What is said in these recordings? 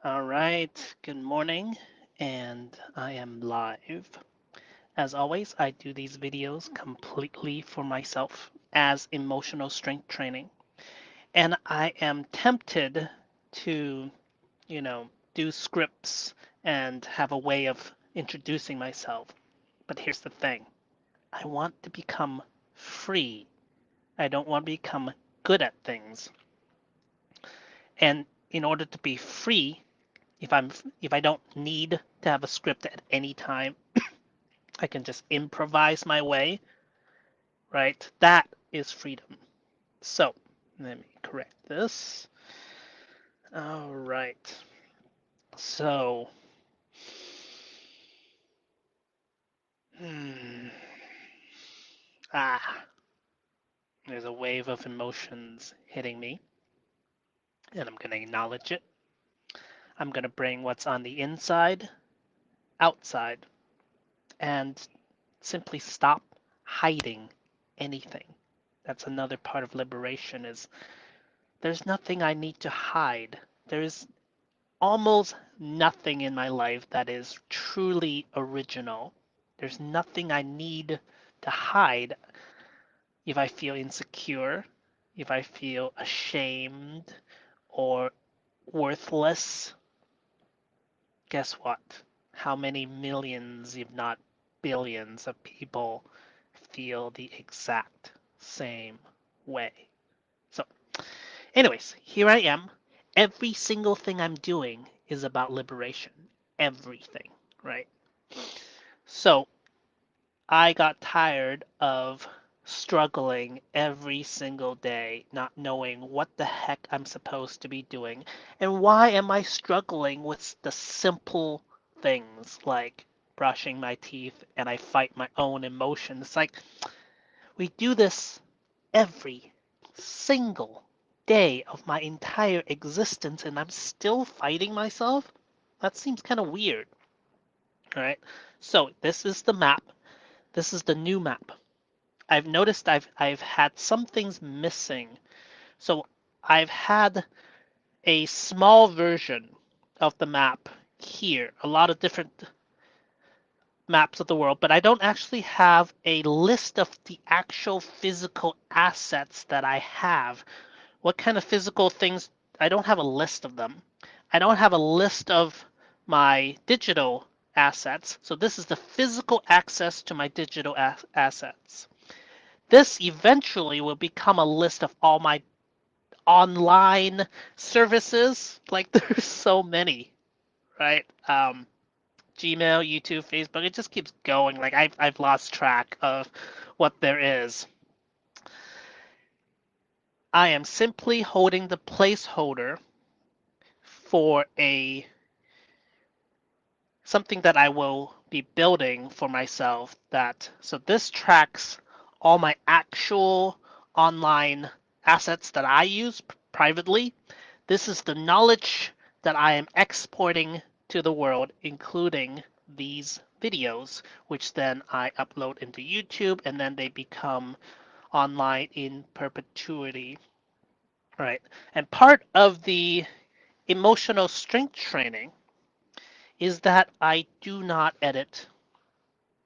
All right, good morning, and I am live. As always, I do these videos completely for myself as emotional strength training. And I am tempted to, do scripts and have a way of introducing myself. But here's the thing, I want to become free. I don't want to become good at things. And in order to be free, if I don't need to have a script at any time, I can just improvise my way, right? That is freedom. So let me correct this. All right. So, hmm, ah, there's a wave of emotions hitting me, and I'm going to acknowledge it. I'm going to bring what's on the inside outside and simply stop hiding anything. That's another part of liberation is there's nothing I need to hide. There is almost nothing in my life that is truly original. There's nothing I need to hide. If I feel insecure, if I feel ashamed or worthless, guess what? How many millions, if not billions, of people feel the exact same way? So, anyways, here I am. Every single thing I'm doing is about liberation. Everything, right? So I got tired of struggling every single day, not knowing what the heck I'm supposed to be doing. And why am I struggling with the simple things like brushing my teeth and I fight my own emotions? Like, we do this every single day of my entire existence and I'm still fighting myself? That seems kind of weird. All right. So this is the map. This is the new map. I've noticed I've had some things missing. So I've had a small version of the map here, a lot of different maps of the world, but I don't actually have a list of the actual physical assets that I have. What kind of physical things? I don't have a list of them. I don't have a list of my digital assets. So this is the physical access to my digital assets. This eventually will become a list of all my online services. Like there's so many, right? Gmail, YouTube, Facebook, it just keeps going. Like I've lost track of what there is. I am simply holding the placeholder for a something that I will be building for myself that so this tracks all my actual online assets that I use privately. This is the knowledge that I am exporting to the world, including these videos, which then I upload into YouTube and then they become online in perpetuity. Right. And part of the emotional strength training is that I do not edit.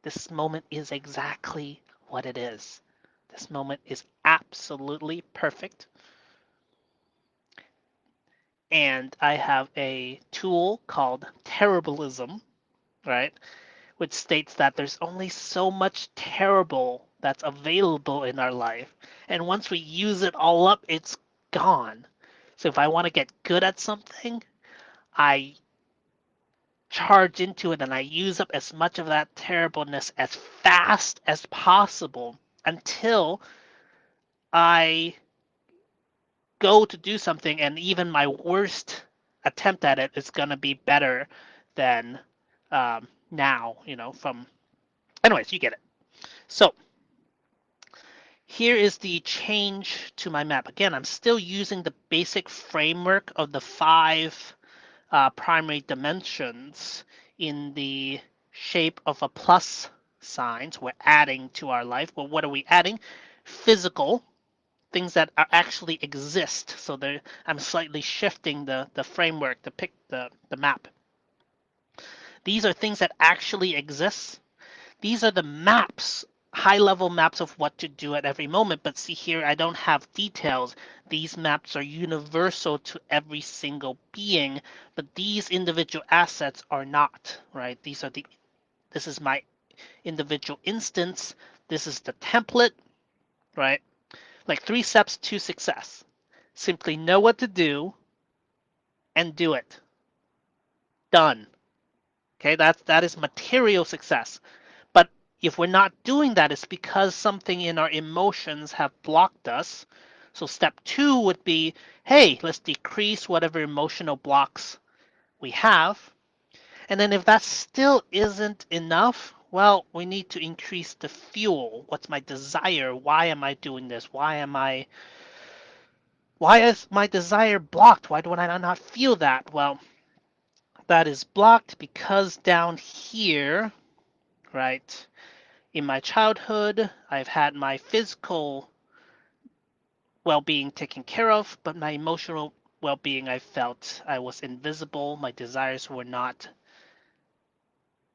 This moment is exactly what it is. This moment is absolutely perfect. And I have a tool called Terriblism, right? Which states that there's only so much terrible that's available in our life. And once we use it all up, it's gone. So if I want to get good at something, I charge into it and I use up as much of that terribleness as fast as possible until I go to do something and even my worst attempt at it is going to be better than now, from anyways, you get it. So here is the change to my map. Again, I'm still using the basic framework of the five primary dimensions in the shape of a plus sign. So we're adding to our life. Well, what are we adding? Physical, things that are actually exist. So I'm slightly shifting the framework, the map. These are things that actually exist. These are the maps, high level maps of what to do at every moment. But see here, I don't have details. These maps are universal to every single being, but these individual assets are not, right? This is my individual instance. This is the template, right? Like 3 steps to success. Simply know what to do and do it. Done. Okay, that is material success. But if we're not doing that, it's because something in our emotions have blocked us. So step 2 would be, hey, let's decrease whatever emotional blocks we have. And then if that still isn't enough, well, we need to increase the fuel. What's my desire? Why am I doing this? Why is my desire blocked? Why do I not feel that? Well, that is blocked because down here, right, in my childhood, I've had my physical well-being taken care of, but my emotional well-being, I felt I was invisible. My desires were not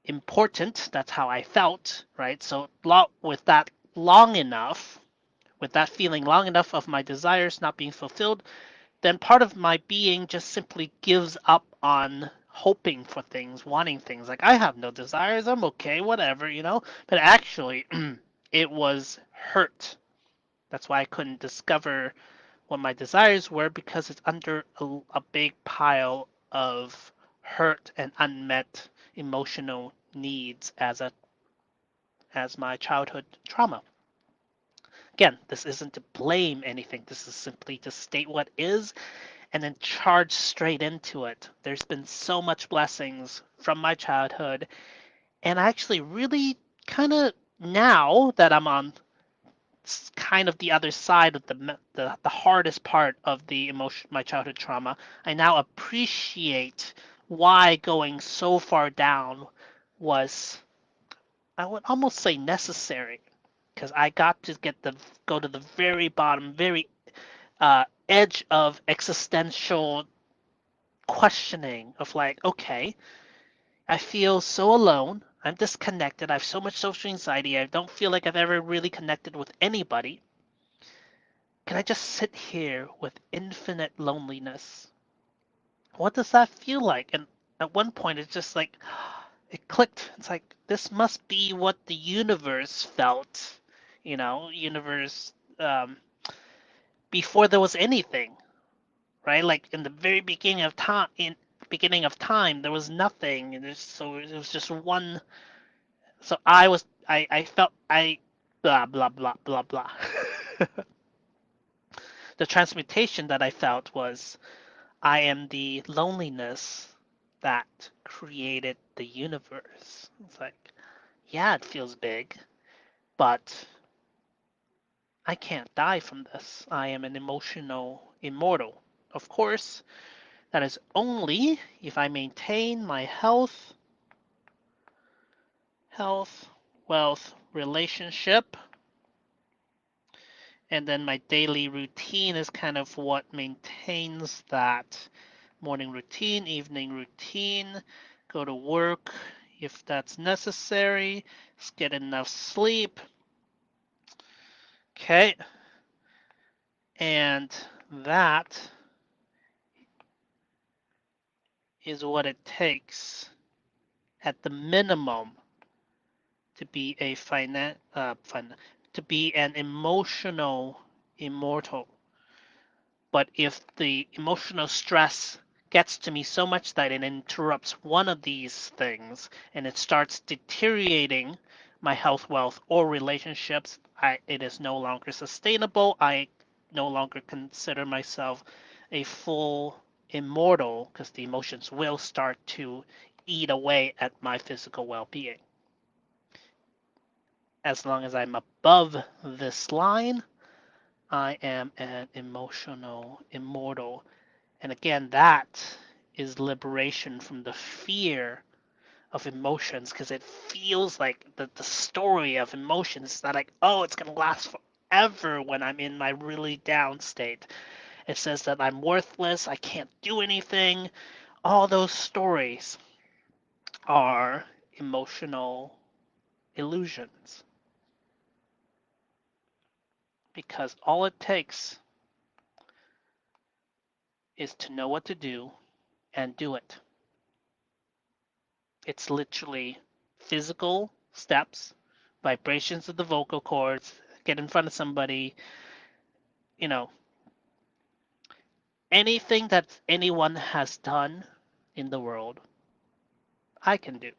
important. That's how I felt, right? So with that long enough, with that feeling long enough of my desires not being fulfilled, then part of my being just simply gives up on hoping for things, wanting things. Like, I have no desires, I'm okay, whatever, you know? But actually, it was hurt. That's why I couldn't discover what my desires were, because it's under a big pile of hurt and unmet emotional needs as my childhood trauma. Again, this isn't to blame anything. This is simply to state what is and then charge straight into it. There's been so much blessings from my childhood, and I actually really kind of, now that I'm on kind of the other side of the hardest part of the emotion, my childhood trauma, I now appreciate why going so far down was, I would almost say, necessary, because I got to go to the very bottom, very edge of existential questioning of, like, okay, I feel so alone. I'm disconnected. I have so much social anxiety. I don't feel like I've ever really connected with anybody. Can I just sit here with infinite loneliness? What does that feel like? And at one point, it's just like, it clicked. It's like, this must be what the universe felt, universe, before there was anything, right? Like in the very beginning of time, there was nothing, and so it was just one. So I felt blah blah blah blah blah. The transmutation that I felt was, I am the loneliness that created the universe. It's like, yeah, it feels big, but I can't die from this. I am an emotional immortal. Of course, that is only if I maintain my health, wealth, relationship, and then my daily routine is kind of what maintains that. Morning routine, evening routine, go to work if that's necessary, get enough sleep. Okay, and that is what it takes at the minimum to be to be an emotional immortal. But if the emotional stress gets to me so much that it interrupts one of these things and it starts deteriorating my health, wealth, or relationships, it is no longer sustainable. I no longer consider myself a full immortal, because the emotions will start to eat away at my physical well-being. As long as I'm above this line, I am an emotional immortal. And again, that is liberation from the fear of emotions, because it feels like the story of emotions is that, like, oh, it's going to last ever when I'm in my really down state. It says that I'm worthless, I can't do anything. All those stories are emotional illusions because all it takes is to know what to do and do it. It's literally physical steps, vibrations of the vocal cords, get in front of somebody, you know, anything that anyone has done in the world, I can do.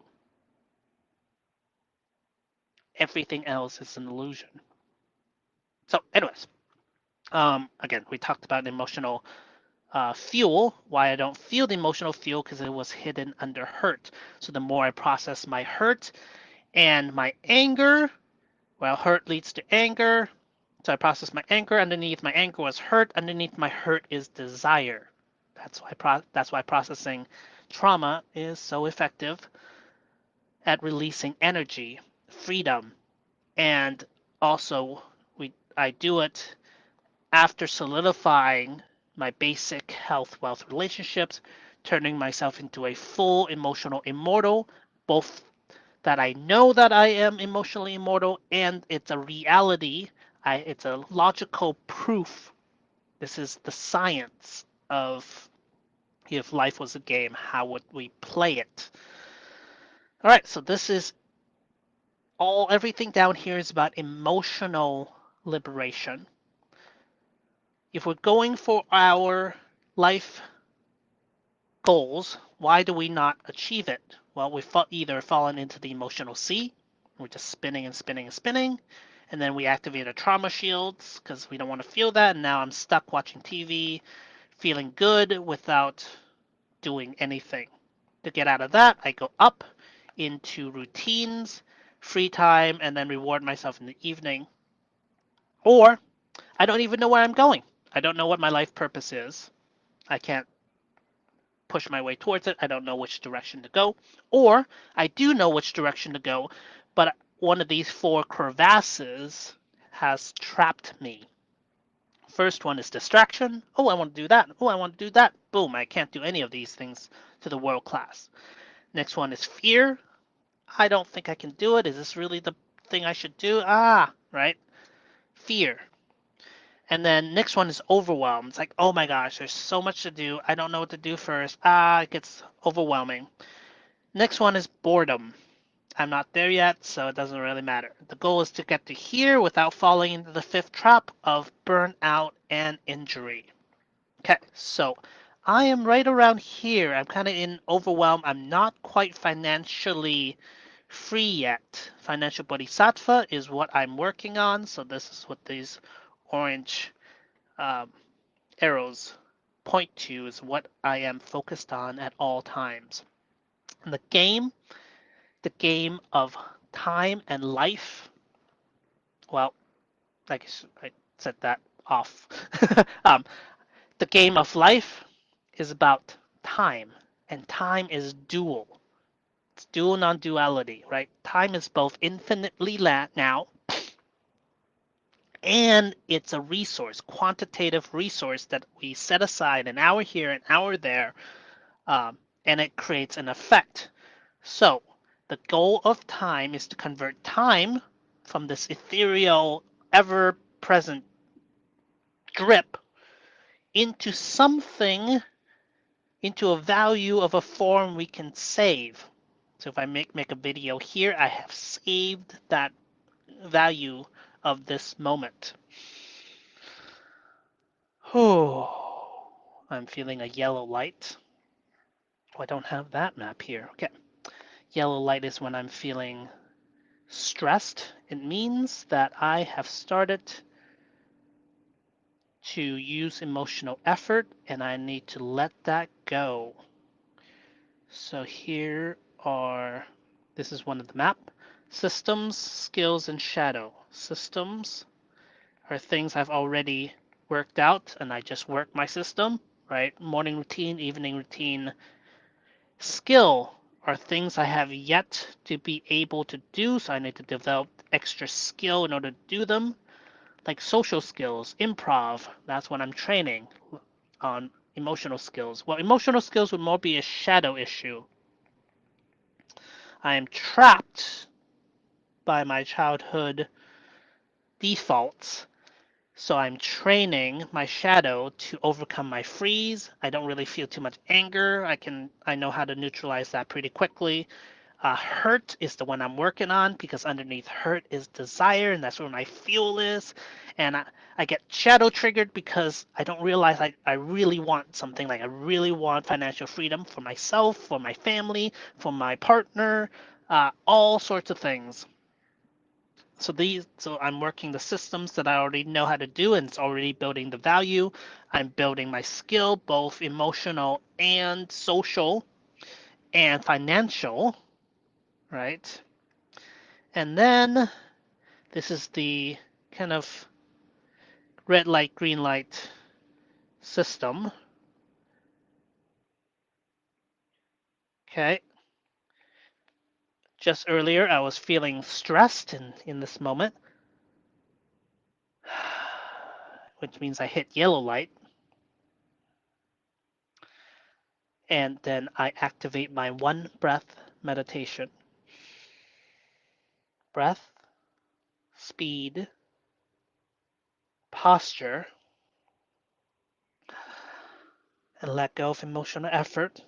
Everything else is an illusion. So, anyways, again, we talked about emotional fuel. Why I don't feel the emotional fuel because it was hidden under hurt. So the more I process my hurt and my anger, well, hurt leads to anger. So I process my anger. Underneath my anger was hurt. Underneath my hurt is desire. That's why processing trauma is so effective at releasing energy, freedom, and also I do it after solidifying my basic health wealth relationships, turning myself into a full emotional immortal, both that I know that I am emotionally immortal and it's a reality. It's a logical proof. This is the science of if life was a game, how would we play it? All right, so this is everything down here is about emotional liberation. If we're going for our life goals, why do we not achieve it? Well, we've either fallen into the emotional sea, we're just spinning and spinning and spinning, and then we activate our trauma shields because we don't want to feel that, and now I'm stuck watching TV, feeling good without doing anything. To get out of that, I go up into routines, free time, and then reward myself in the evening. Or I don't even know where I'm going. I don't know what my life purpose is. I can't push my way towards it. I don't know which direction to go. Or I do know which direction to go, but one of these four crevasses has trapped me. First one is distraction. Oh, I want to do that. Oh, I want to do that. Boom, I can't do any of these things to the world class. Next one is fear. I don't think I can do it. Is this really the thing I should do? Right? Fear. And then next one is overwhelm. It's like, oh my gosh, there's so much to do. I don't know what to do first. It gets overwhelming. Next one is boredom. I'm not there yet, so it doesn't really matter. The goal is to get to here without falling into the fifth trap of burnout and injury. Okay, so I am right around here. I'm kind of in overwhelm. I'm not quite financially free yet. Financial Bodhisattva is what I'm working on. So this is what these orange um, arrows point to is what I am focused on at all times. And the game of time and life, well, I guess I said that off. um, the game of life is about time, and time is dual. It's dual non-duality, right? Time is both infinitely now, and it's a resource, quantitative resource that we set aside an hour here, an hour there, and it creates an effect. So the goal of time is to convert time from this ethereal, ever-present drip into something, into a value of a form we can save. So if I make a video here, I have saved that value of this moment. Oh, I'm feeling a yellow light. Oh, I don't have that map here. Okay. Yellow light is when I'm feeling stressed. It means that I have started to use emotional effort and I need to let that go. So this is one of the map. Systems, skills, and shadow. Systems are things I've already worked out and I just work my system, right? Morning routine, evening routine. Skill are things I have yet to be able to do, so I need to develop extra skill in order to do them. like social skills, improv. That's what I'm training on. Emotional skills. Well, emotional skills would more be a shadow issue. I am trapped by my childhood defaults. So I'm training my shadow to overcome my freeze. I don't really feel too much anger. I know how to neutralize that pretty quickly. Hurt is the one I'm working on because underneath hurt is desire, and that's where my fuel is. And I get shadow triggered because I don't realize I really want something. Like I really want financial freedom for myself, for my family, for my partner, all sorts of things. So I'm working the systems that I already know how to do, and it's already building the value. I'm building my skill, both emotional and social and financial, right? And then this is the kind of red light, green light system. Okay. Just earlier, I was feeling stressed in this moment, which means I hit yellow light. And then I activate my one breath meditation. Breath, speed, posture, and let go of emotional effort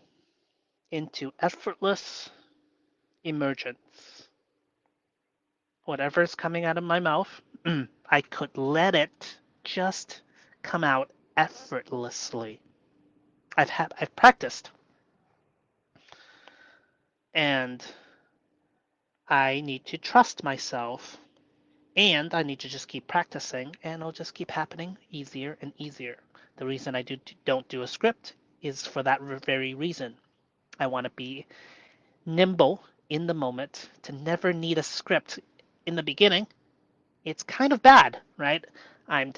into effortless emergence. Whatever is coming out of my mouth, I could let it just come out effortlessly. I've practiced, and I need to trust myself, and I need to just keep practicing, and it'll just keep happening easier and easier. The reason I don't do a script is for that very reason. I want to be nimble in the moment, to never need a script in the beginning. It's kind of bad, right? I'm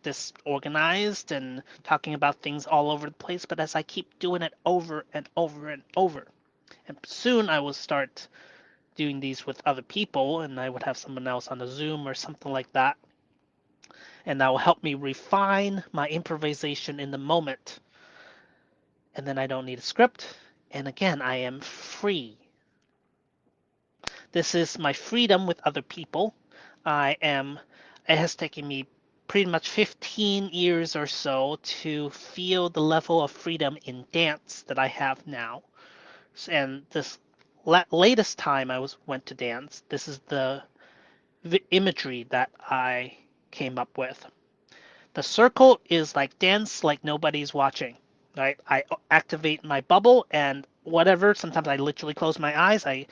disorganized and talking about things all over the place, but as I keep doing it over and over and over, and soon I will start doing these with other people, and I would have someone else on a Zoom or something like that, and that will help me refine my improvisation in the moment. And then I don't need a script, and again, I am free. This is my freedom with other people. It has taken me pretty much 15 years or so to feel the level of freedom in dance that I have now. And this latest time went to dance, this is the imagery that I came up with. The circle is like dance like nobody's watching. Right? I activate my bubble and whatever. Sometimes I literally close my eyes. I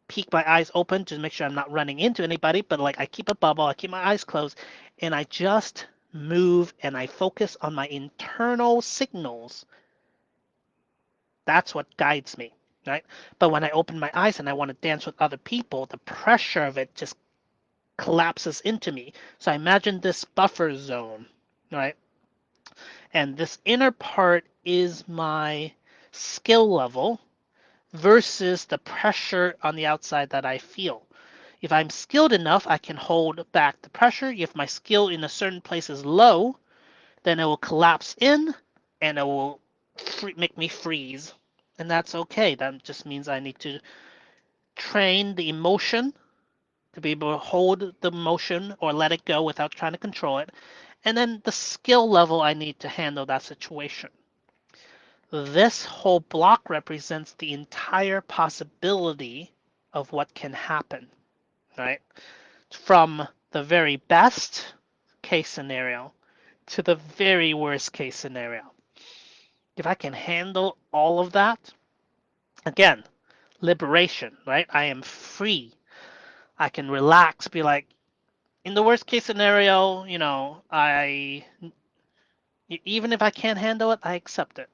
peek my eyes open to make sure I'm not running into anybody, but like I keep a bubble, I keep my eyes closed, and I just move and I focus on my internal signals. That's what guides me, right? But when I open my eyes and I want to dance with other people, the pressure of it just collapses into me. So I imagine this buffer zone, right? And this inner part is my skill level versus the pressure on the outside that I feel. If I'm skilled enough, I can hold back the pressure. If my skill in a certain place is low, then it will collapse in and it will make me freeze. And that's okay. That just means I need to train the emotion to be able to hold the emotion or let it go without trying to control it. And then the skill level I need to handle that situation. This whole block represents the entire possibility of what can happen, right? From the very best case scenario to the very worst case scenario. If I can handle all of that, again, liberation, right? I am free. I can relax, be like, in the worst case scenario, even if I can't handle it, I accept it.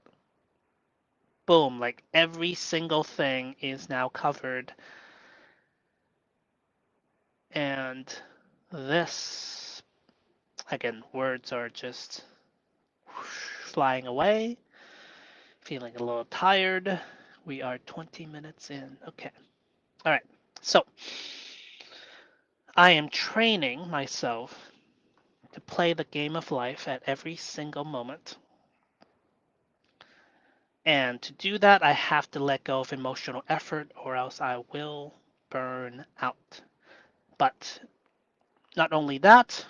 Boom, like every single thing is now covered. And this, again, words are just flying away, feeling a little tired. We are 20 minutes in. Okay. All right. So I am training myself to play the game of life at every single moment. And to do that, I have to let go of emotional effort or else I will burn out. But not only that,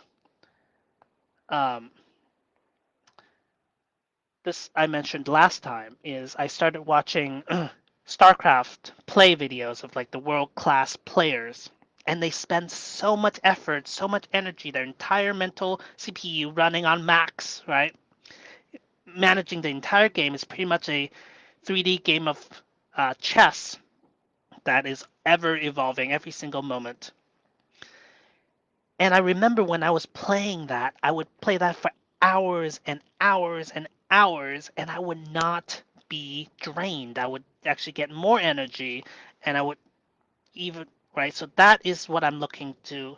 um, this I mentioned last time is I started watching StarCraft play videos of like the world-class players. And they spend so much effort, so much energy, their entire mental CPU running on max, right? Managing the entire game is pretty much a 3D game of chess that is ever evolving every single moment. And I remember when I was playing that, I would play that for hours and hours and hours, and I would not be drained. I would actually get more energy, and I would even, right? So that is what I'm looking to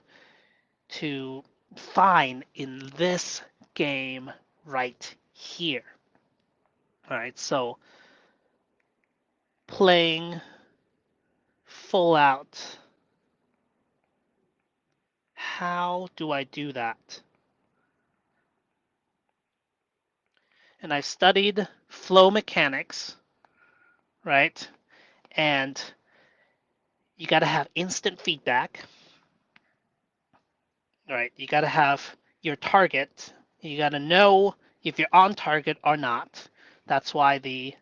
find in this game right here. All right, so playing full out. How do I do that? And I've studied flow mechanics, right? And you got to have instant feedback, right? You got to have your target. You got to know if you're on target or not. That's why the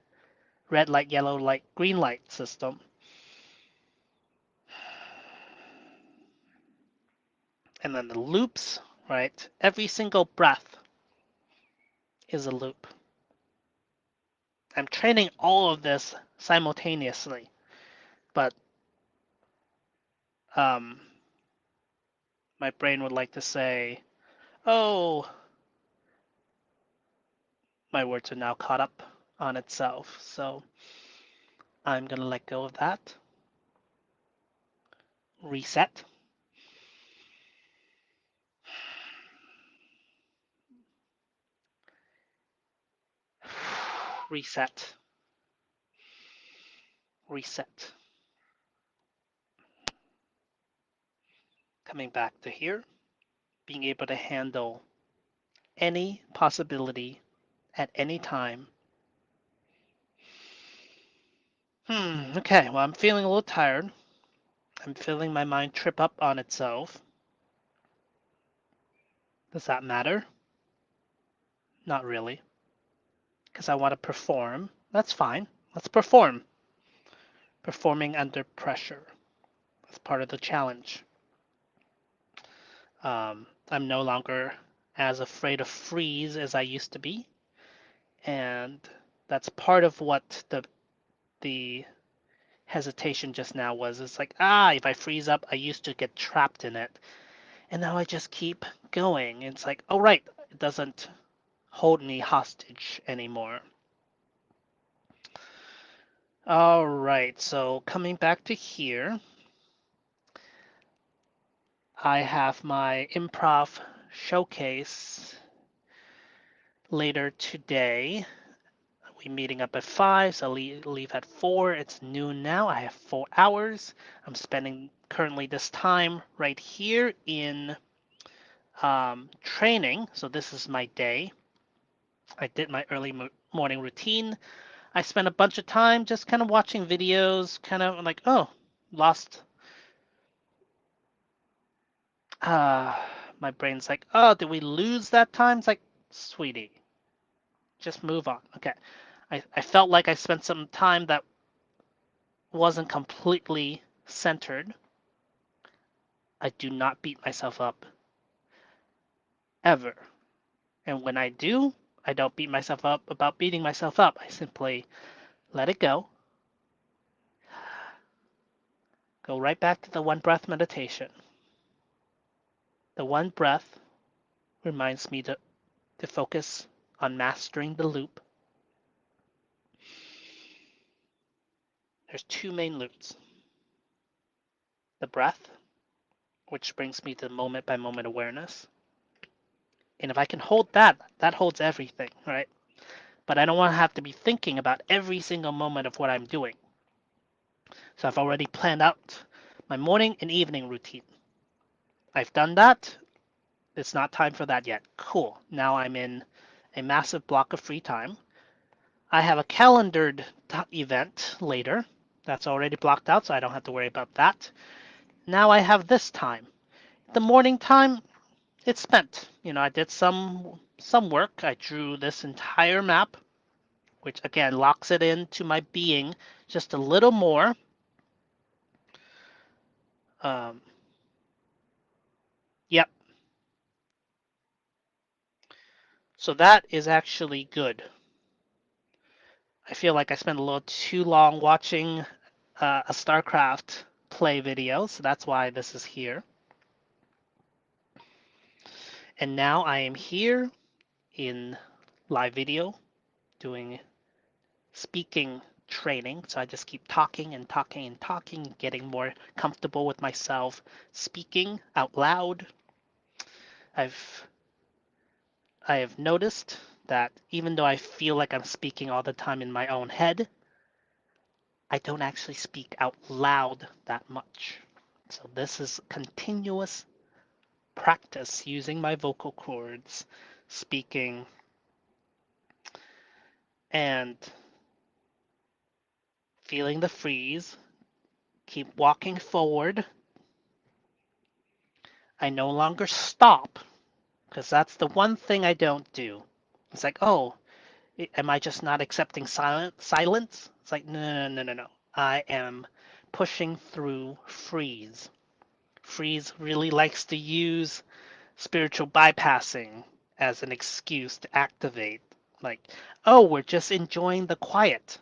red light, yellow light, green light system. And then the loops, right? Every single breath is a loop. I'm training all of this simultaneously, but um, my brain would like to say, oh, my words are now caught up on itself. So I'm going to let go of that. Reset. Reset. Reset. Coming back to here, being able to handle any possibility at any time. Okay, well, I'm feeling a little tired. I'm feeling my mind trip up on itself. Does that matter? Not really, because I want to perform. That's fine. Let's perform. Performing under pressure. That's part of the challenge. I'm no longer as afraid of freeze as I used to be, and that's part of what the hesitation just now was. It's like, if I freeze up, I used to get trapped in it, and now I just keep going. It's like, oh right, it doesn't hold me hostage anymore. All right, so coming back to here, I have my improv showcase later today. We're meeting up at 5, so I leave at 4. It's noon now. I have 4 hours. I'm spending currently this time right here in training. So this is my day. I did my early morning routine. I spent a bunch of time just kind of watching videos, kind of like, oh, lost. Uh, my brain's like, oh, did we lose that time? It's like, sweetie, just move on. Okay. I felt like I spent some time that wasn't completely centered. I do not beat myself up ever. And when I do, I don't beat myself up about beating myself up. I simply let it go. Go right back to the one breath meditation. The one breath reminds me to focus on mastering the loop. There's two main loops. The breath, which brings me to moment by moment awareness. And if I can hold that, that holds everything, right? But I don't want to have to be thinking about every single moment of what I'm doing. So I've already planned out my morning and evening routine. I've done that. It's not time for that yet. Cool. Now I'm in a massive block of free time. I have a calendared event later. That's already blocked out, so I don't have to worry about that. Now I have this time. The morning time, it's spent. I did some work. I drew this entire map, which again locks it into my being just a little more. Um, yep. So that is actually good. I feel like I spent a little too long watching a StarCraft play video, so that's why this is here. And now I am here in live video doing speaking training. So I just keep talking and talking and talking, getting more comfortable with myself speaking out loud. I've I have noticed that even though I feel like I'm speaking all the time in my own head, I don't actually speak out loud that much. So this is continuous practice using my vocal cords, speaking, and feeling the freeze. Keep walking forward. I no longer stop because that's the one thing I don't do. It's like, oh, am I just not accepting silence? It's like, no, no, no, no. I am pushing through freeze. Freeze really likes to use spiritual bypassing as an excuse to activate. Like, oh, we're just enjoying the quiet.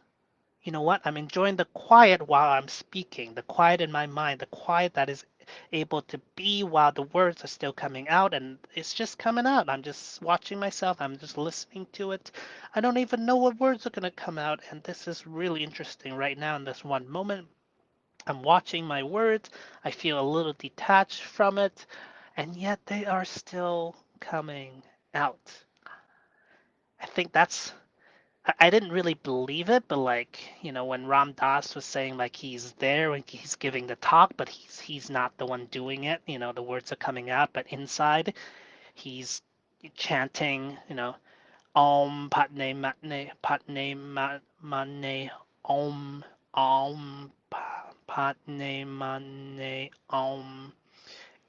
You know what? I'm enjoying the quiet while I'm speaking, the quiet in my mind, the quiet that is able to be while the words are still coming out, and it's just coming out. I'm just watching myself, I'm just listening to it. I don't even know what words are going to come out, and this is really interesting right now in this one moment. I'm watching my words, I feel a little detached from it, and yet they are still coming out. I think that's I didn't really believe it, but like, when Ram Dass was saying like he's there when he's giving the talk, but he's not the one doing it, the words are coming out, but inside he's chanting, Om Patne Matne Patne Mane Om Om Patne Mane Om,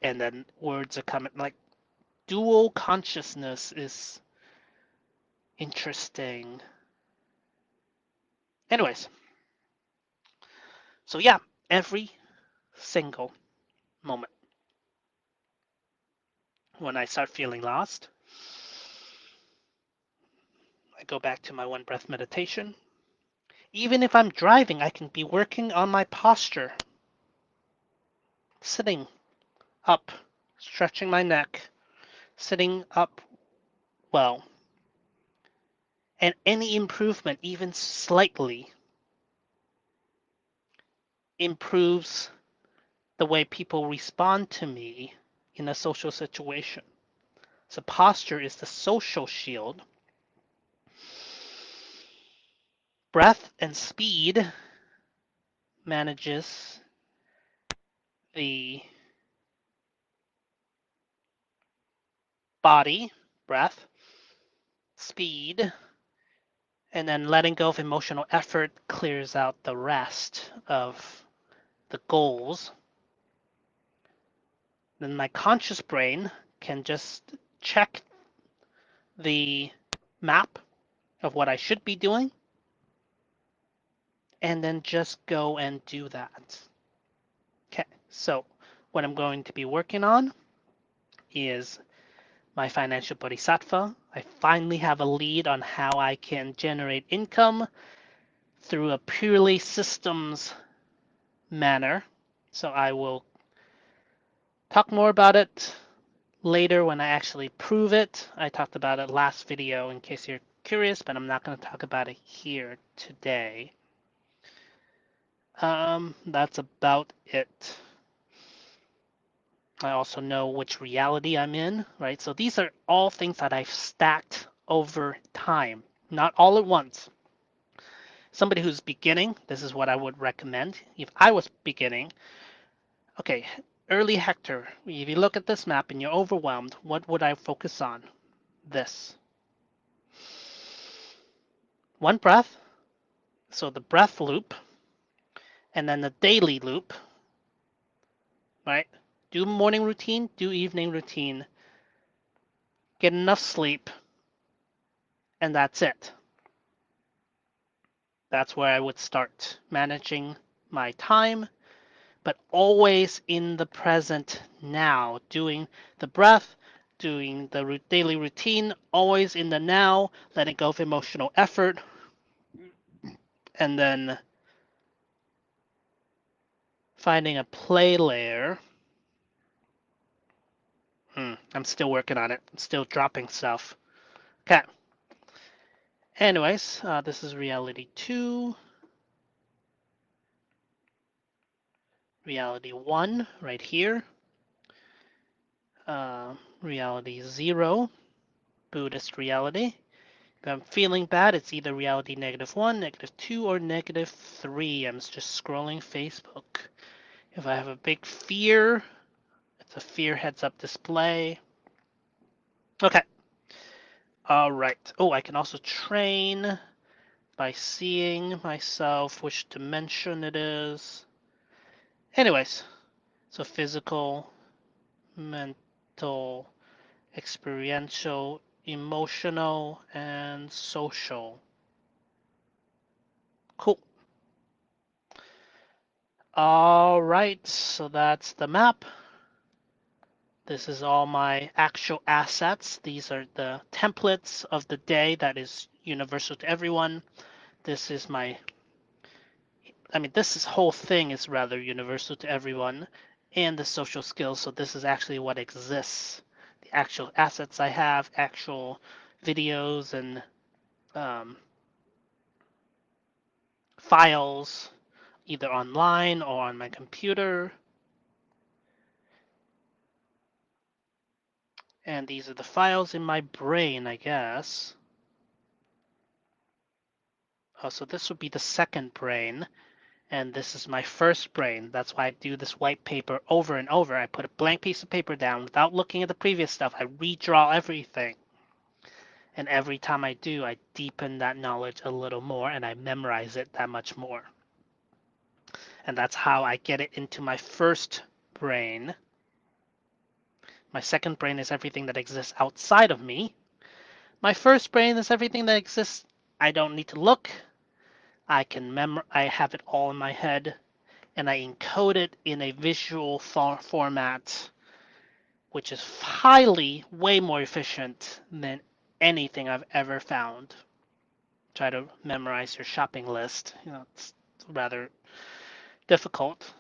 and then words are coming like dual consciousness is interesting. Anyways, so yeah, every single moment when I start feeling lost, I go back to my one breath meditation. Even if I'm driving, I can be working on my posture, sitting up, stretching my neck, sitting up well. And any improvement, even slightly, improves the way people respond to me in a social situation. So posture is the social shield. Breath and speed manages the body, breath, speed, and then letting go of emotional effort clears out the rest of the goals. Then my conscious brain can just check the map of what I should be doing and then just go and do that. Okay, so what I'm going to be working on is my financial bodhisattva. I finally have a lead on how I can generate income through a purely systems manner. So I will talk more about it later when I actually prove it. I talked about it last video in case you're curious, but I'm not going to talk about it here today. That's about it. I also know which reality I'm in, right? So these are all things that I've stacked over time, not all at once. Somebody who's beginning, this is what I would recommend. If I was beginning, okay, Early Hector, if you look at this map and you're overwhelmed, what would I focus on? This. One breath, so the breath loop, and then the daily loop, right? Do morning routine, do evening routine, get enough sleep, and that's it. That's where I would start managing my time, but always in the present now, doing the breath, doing the daily routine, always in the now, letting go of emotional effort, and then finding a play layer. I'm still working on it. I'm still dropping stuff. Okay. Anyways, this is reality 2. Reality 1 right here. Reality 0, Buddhist reality. If I'm feeling bad, it's either reality -1, -2, or -3. I'm just scrolling Facebook. If I have a big fear, it's a fear heads-up display. Okay. All right. Oh, I can also train by seeing myself, which dimension it is. Anyways, so physical, mental, experiential, emotional, and social. Cool. All right, so that's the map. This is all my actual assets. These are the templates of the day that is universal to everyone. This is this whole thing is rather universal to everyone, and the social skills. So this is actually what exists. The actual assets I have, actual videos and um, files, either online or on my computer. And these are the files in my brain, I guess. Oh, so this would be the second brain, and this is my first brain. That's why I do this white paper over and over. I put a blank piece of paper down without looking at the previous stuff. I redraw everything. And every time I do, I deepen that knowledge a little more and I memorize it that much more. And that's how I get it into my first brain. My second brain is everything that exists outside of me. My first brain is everything that exists. I don't need to look. I have it all in my head, and I encode it in a visual format, which is highly, way more efficient than anything I've ever found. Try to memorize your shopping list. It's rather difficult.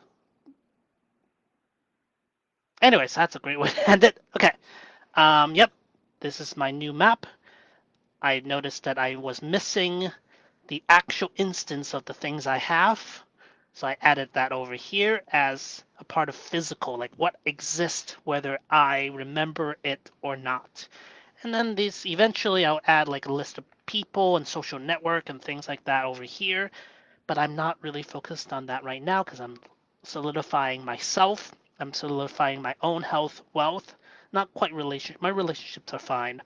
Anyways, that's a great way to end it. Okay. Yep. This is my new map. I noticed that I was missing the actual instance of the things I have. So I added that over here as a part of physical, like what exists whether I remember it or not. And then these eventually I'll add like a list of people and social network and things like that over here. But I'm not really focused on that right now because I'm solidifying myself. I'm solidifying my own health, wealth, not quite relationship. My relationships are fine.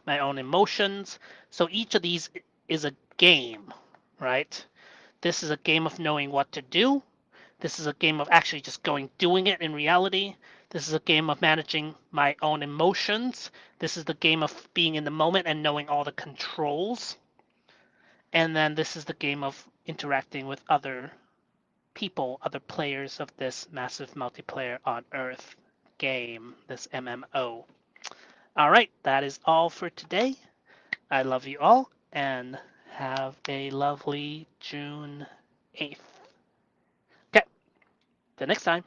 My own emotions. So each of these is a game, right? This is a game of knowing what to do. This is a game of actually just doing it in reality. This is a game of managing my own emotions. This is the game of being in the moment and knowing all the controls. And then this is the game of interacting with other people, other players of this massive multiplayer on Earth game, this MMO. All right, that is all for today. I love you all and have a lovely June 8th. Okay, till next time.